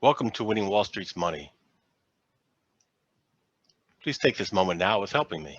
Welcome to Winning Wall Street's Money. Please take this moment now with helping me.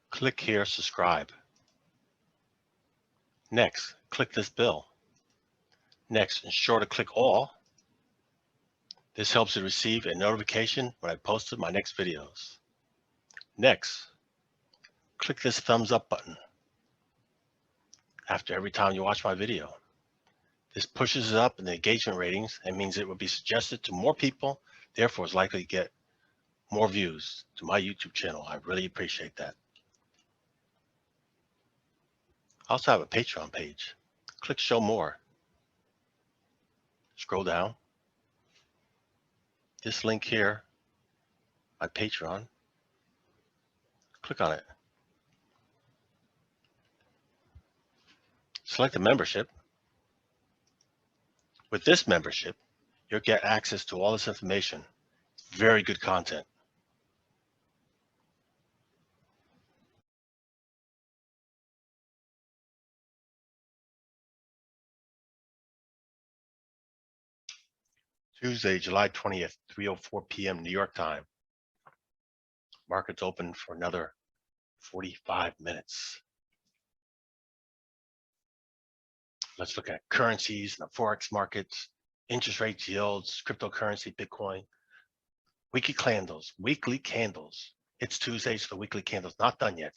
Click here, subscribe. Next, click this bell. Next, ensure to click all. This helps you receive a notification when I posted my next videos. Next, click this thumbs up button after every time you watch my video. This pushes it up in the engagement ratings and means it will be suggested to more people, therefore is likely to get more views to my YouTube channel. I really appreciate that. I also have a Patreon page. Click show more. Scroll down. This link here, my Patreon, click on it. Select the membership. With this membership, you'll get access to all this information. Very good content. Tuesday, July 20th, 3:04 p.m. New York time. Markets open for another 45 minutes. Let's look at currencies and the Forex markets, interest rates, yields, cryptocurrency, Bitcoin. Weekly candles. It's Tuesday, so the weekly candle's not done yet.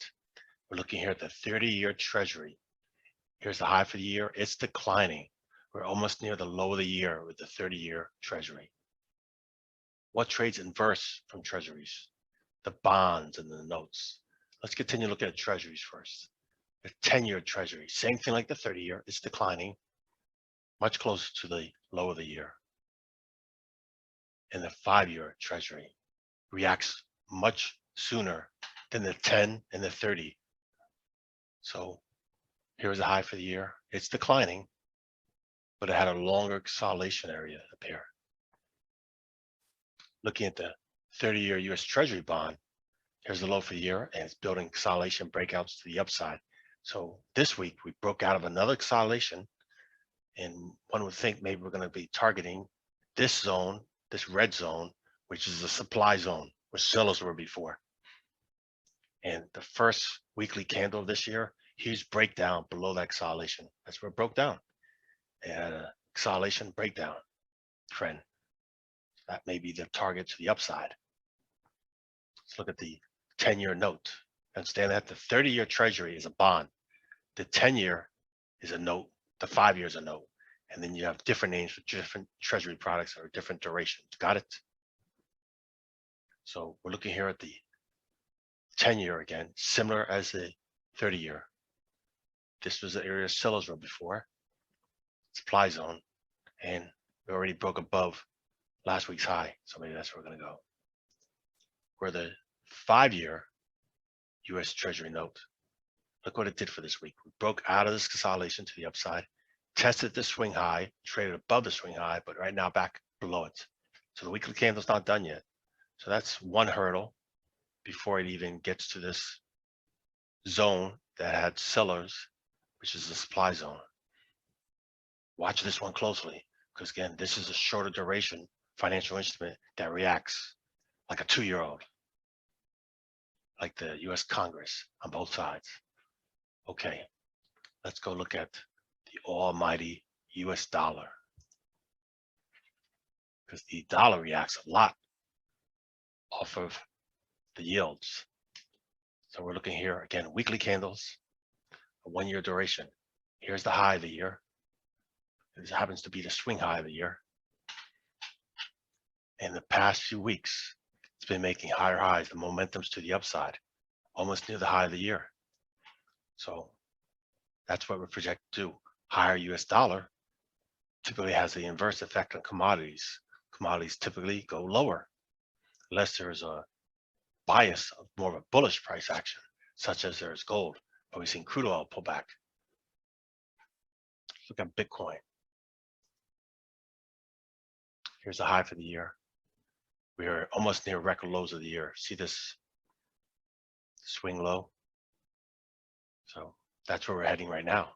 We're looking here at the 30-year Treasury. Here's the high for the year. It's declining. We're almost near the low of the year with the 30-year Treasury. What trades inverse from Treasuries? The bonds and the notes. Let's continue looking at Treasuries first. The 10-year Treasury, same thing like the 30-year, it's declining, much closer to the low of the year. And the 5-year Treasury reacts much sooner than the 10 and the 30. So here's the high for the year. It's declining, but it had a longer consolidation area up here. Looking at the 30-year US Treasury bond, here's the low for the year, and it's building consolidation breakouts to the upside. So this week we broke out of another consolidation, and one would think maybe we're going to be targeting this zone, this red zone, which is the supply zone where sellers were before. And the first weekly candle of this year, huge breakdown below that consolidation. That's where it broke down. It had a consolidation breakdown trend. That may be the target to the upside. Let's look at the 10-year note. Understand that the 30-year Treasury is a bond. The 10-year is a note. The 5-year is a note. And then you have different names for different Treasury products or different durations. Got it? So we're looking here at the 10-year again, similar as the 30-year. This was the area sellers were before, supply zone, and we already broke above last week's high. So maybe that's where we're going to go. Where the 5-year US Treasury note, look what it did for this week. We broke out of this consolidation to the upside, tested the swing high, traded above the swing high, but right now back below it. So the weekly candle's not done yet. So that's one hurdle before it even gets to this zone that had sellers, which is the supply zone. Watch this one closely, because again, this is a shorter duration financial instrument that reacts like a 2-year-old, like the US Congress on both sides. Okay, let's go look at the almighty US dollar, because the dollar reacts a lot off of the yields. So we're looking here again, weekly candles, a 1-year duration. Here's the high of the year. This happens to be the swing high of the year. In the past few weeks, it's been making higher highs. The momentum's to the upside, almost near the high of the year. So that's what we're projected to do. Higher US dollar typically has the inverse effect on commodities. Commodities typically go lower unless there's a bias of more of a bullish price action, such as there's gold, but we've seen crude oil pull back. Look at Bitcoin. Here's the high for the year. We are almost near record lows of the year. See this swing low? So that's where we're heading right now.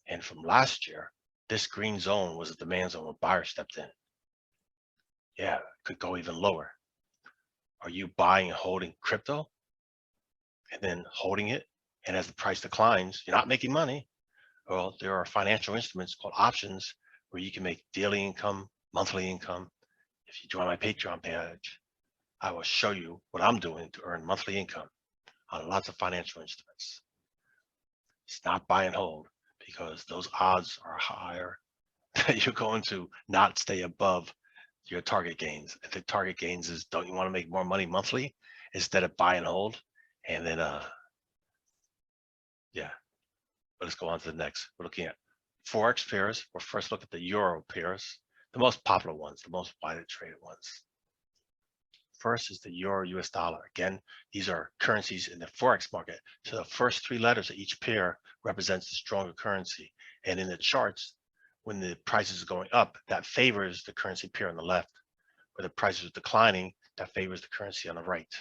And from last year, This green zone was a demand zone where buyers stepped in. Yeah, it could go even lower. Are you buying and holding crypto and then holding it? And as the price declines, you're not making money. Well, there are financial instruments called options where you can make daily income, monthly income. If you join my Patreon page, I will show you what I'm doing to earn monthly income on lots of financial instruments. It's not buy and hold because those odds are higher that you're going to not stay above your target gains. If the target gains is, don't you want to make more money monthly instead of buy and hold? And then, yeah, but let's go on to the next. We're looking at Forex pairs. We'll first look at the Euro pairs, the most popular ones, the most widely traded ones. First is the Euro US dollar. Again, these are currencies in the Forex market. So the first three letters of each pair represents the stronger currency. And in the charts, when the price is going up, that favors the currency pair on the left. Where the price is declining, that favors the currency on the right.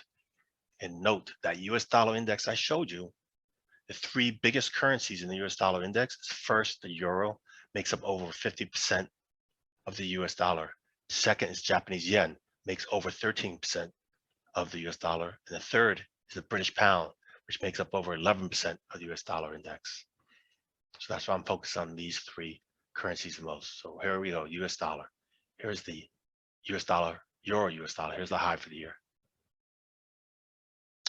And note that US dollar index I showed you, the three biggest currencies in the US dollar index is first, the euro makes up over 50% of the US dollar. Second is Japanese yen, makes over 13% of the US dollar. And the third is the British pound, which makes up over 11% of the US dollar index. So that's why I'm focused on these three currencies the most. So here we go, US dollar. Here's the US dollar, Euro US dollar. Here's the high for the year.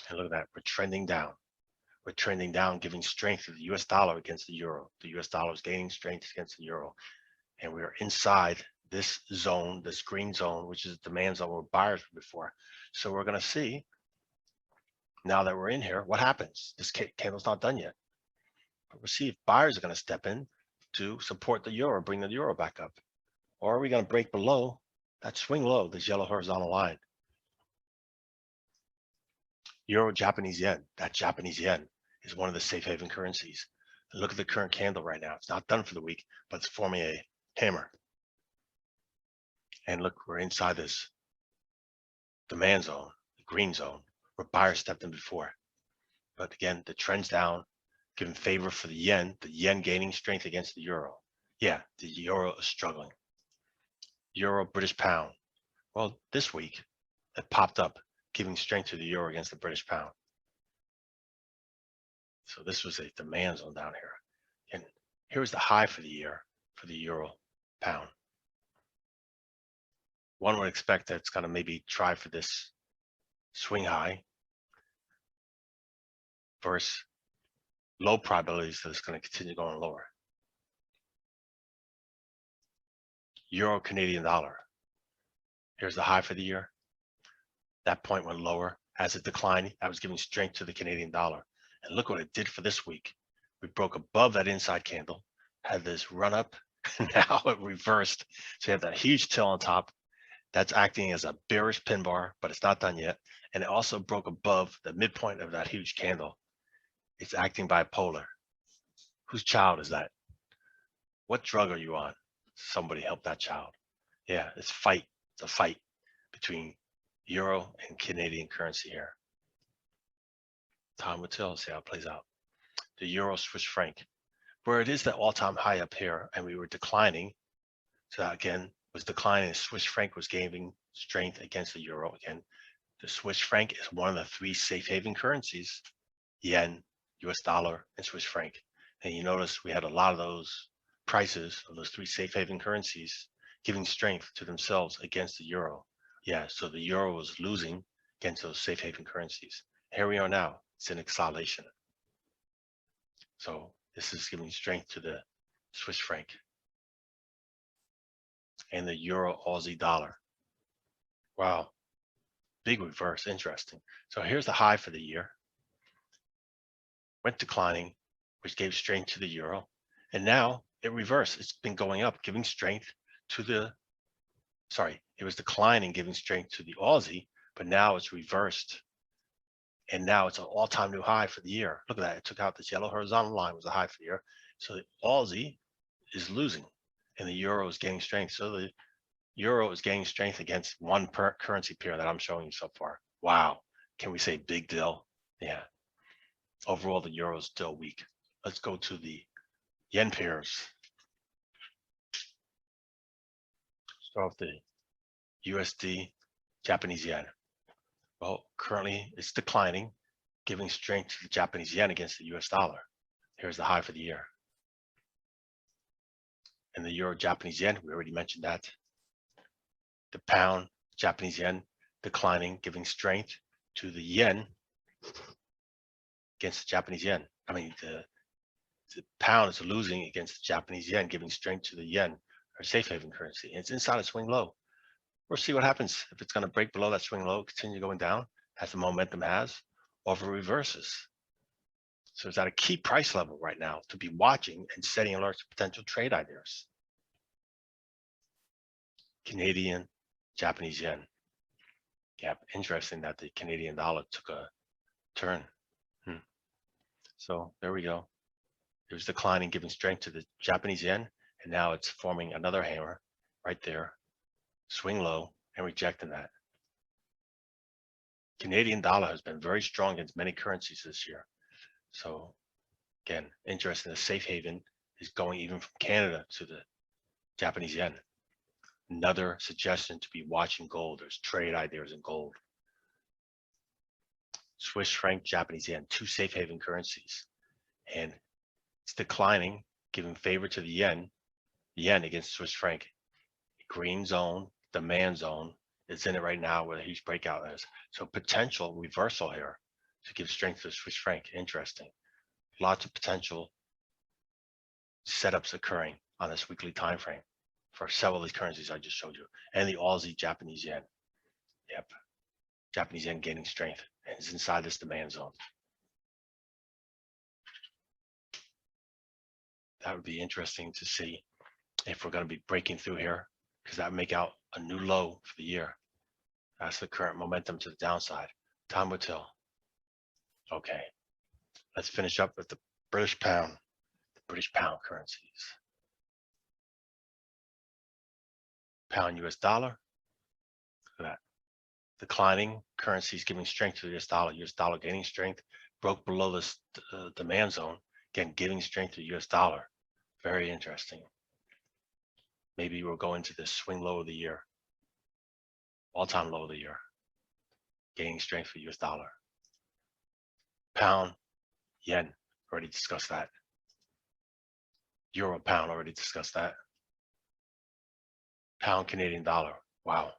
And look at that, we're trending down. We're trending down, giving strength to the US dollar against the euro. The US dollar is gaining strength against the euro. And we are inside this zone, this green zone, which is the demand zone where buyers were before. So we're going to see, now that we're in here, what happens. This candle's not done yet. But we'll see if buyers are going to step in to support the euro, bring the euro back up. Or are we going to break below that swing low, this yellow horizontal line? Euro Japanese yen, that Japanese yen is one of the safe haven currencies. And look at the current candle right now. It's not done for the week, but it's forming a hammer. And look, we're inside this demand zone, the green zone, where buyers stepped in before. But again, the trend's down, giving favor for the yen gaining strength against the euro. Yeah, the euro is struggling. Euro, British pound. Well, this week it popped up, giving strength to the euro against the British pound. So this was a demand zone down here. And here's the high for the year for the euro pound. One would expect that it's going to maybe try for this swing high versus low probabilities that it's going to continue going lower. Euro Canadian dollar. Here's the high for the year. That point went lower as it declined. I was giving strength to the Canadian dollar. And look what it did for this week. We broke above that inside candle, had this run up. Now it reversed. So you have that huge tail on top. That's acting as a bearish pin bar, but it's not done yet. And it also broke above the midpoint of that huge candle. It's acting bipolar. Whose child is that? What drug are you on? Somebody help that child. Yeah, it's fight. It's a fight between euro and Canadian currency here. Time will tell, see how it plays out. The euro Swiss franc, where it is that all-time high up here, and we were declining. So that again was declining. Swiss franc was gaining strength against the euro. Again, the Swiss franc is one of the three safe haven currencies: yen, US dollar, and Swiss franc. And you notice we had a lot of those prices of those three safe haven currencies giving strength to themselves against the euro. Yeah, so the euro was losing against those safe haven currencies. Here we are now, it's in acceleration. So this is giving strength to the Swiss franc and the euro Aussie dollar. Wow, big reverse, interesting. So here's the high for the year. Went declining, which gave strength to the euro. And now it reversed. It's been going up, giving strength to the, it was declining, giving strength to the Aussie, but now it's reversed. And now it's an all-time new high for the year. Look at that. It took out this yellow horizontal line, was the high for the year. So the Aussie is losing and the euro is gaining strength. So the euro is gaining strength against one currency pair that I'm showing you so far. Wow. Can we say big deal? Yeah. Overall, the euro is still weak. Let's go to the yen pairs. Start off the USD Japanese yen. Well, currently it's declining, giving strength to the Japanese yen against the US dollar. Here's the high for the year. And the euro Japanese yen, we already mentioned that. The pound Japanese yen declining, giving strength to the yen against the Japanese yen. I mean, the pound is losing against the Japanese yen, giving strength to the yen, our safe haven currency. And it's inside a swing low. We'll see what happens if it's going to break below that swing low, continue going down as the momentum has, or if it reverses. So it's at a key price level right now to be watching and setting alerts to potential trade ideas. Canadian Japanese yen. Yep, interesting that the Canadian dollar took a turn. So there we go. It was declining, giving strength to the Japanese yen, and now it's forming another hammer right there. Swing low and rejecting that. Canadian dollar has been very strong against many currencies this year. So again, interesting. The safe haven is going even from Canada to the Japanese yen. Another suggestion to be watching gold. There's trade ideas in gold. Swiss franc, Japanese yen, two safe haven currencies. And it's declining, giving favor to the yen against Swiss franc. Green zone, demand zone is in it right now where the huge breakout is. So potential reversal here to give strength to the Swiss franc. Interesting. Lots of potential setups occurring on this weekly time frame for several of these currencies I just showed you, and the Aussie Japanese yen. Yep, Japanese yen gaining strength and is inside this demand zone. That would be interesting to see if we're going to be breaking through here, because that would make out a new low for the year. That's the current momentum to the downside. Time will tell. Okay, let's finish up with the British pound, the British pound currencies. Pound US dollar. Look at that. Declining currencies giving strength to the US dollar gaining strength, broke below this demand zone, again giving strength to the US dollar. Very interesting. Maybe we'll go into this swing low of the year, all-time low of the year, gaining strength for US dollar. Pound, yen, already discussed that. Euro pound, already discussed that. Pound Canadian dollar, wow.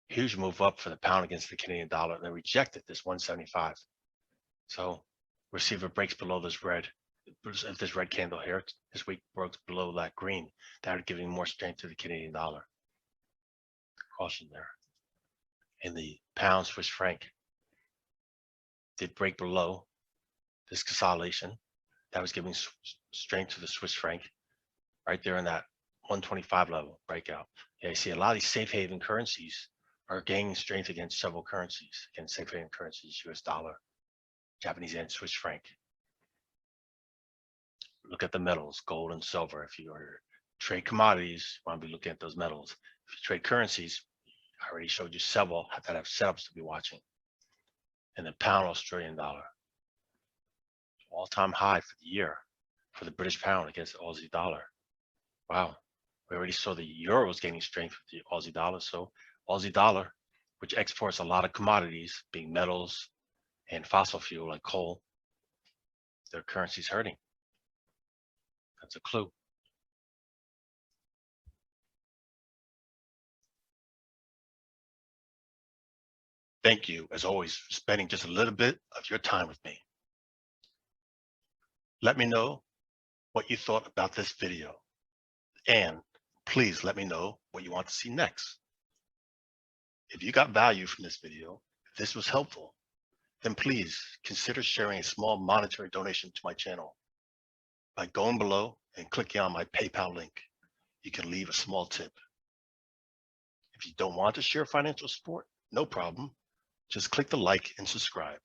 Huge move up for the pound against the Canadian dollar, and they rejected this 175. So we'll see if it breaks below this red. If this red candle here this week broke below that green, that would give more strength to the Canadian dollar. Caution there. And the pound Swiss franc did break below this consolidation. That was giving strength to the Swiss franc right there in that 125 level breakout. Yeah, you see a lot of these safe haven currencies are gaining strength against several currencies. Again, safe haven currencies, US dollar, Japanese yen, Swiss franc. Look at the metals, gold and silver. If you are trade commodities, you want to be looking at those metals. If you trade currencies, I already showed you several that have setups to be watching. And the pound Australian dollar, all-time high for the year for the British pound against the Aussie dollar. Wow, we already saw the euros gaining strength with the Aussie dollar. So Aussie dollar, which exports a lot of commodities, being metals and fossil fuel like coal, their currency's hurting. That's a clue. Thank you, as always, for spending just a little bit of your time with me. Let me know what you thought about this video, and please let me know what you want to see next. If you got value from this video, if this was helpful, then please consider sharing a small monetary donation to my channel. By going below and clicking on my PayPal link, you can leave a small tip. If you don't want to share financial support, no problem. Just click the like and subscribe.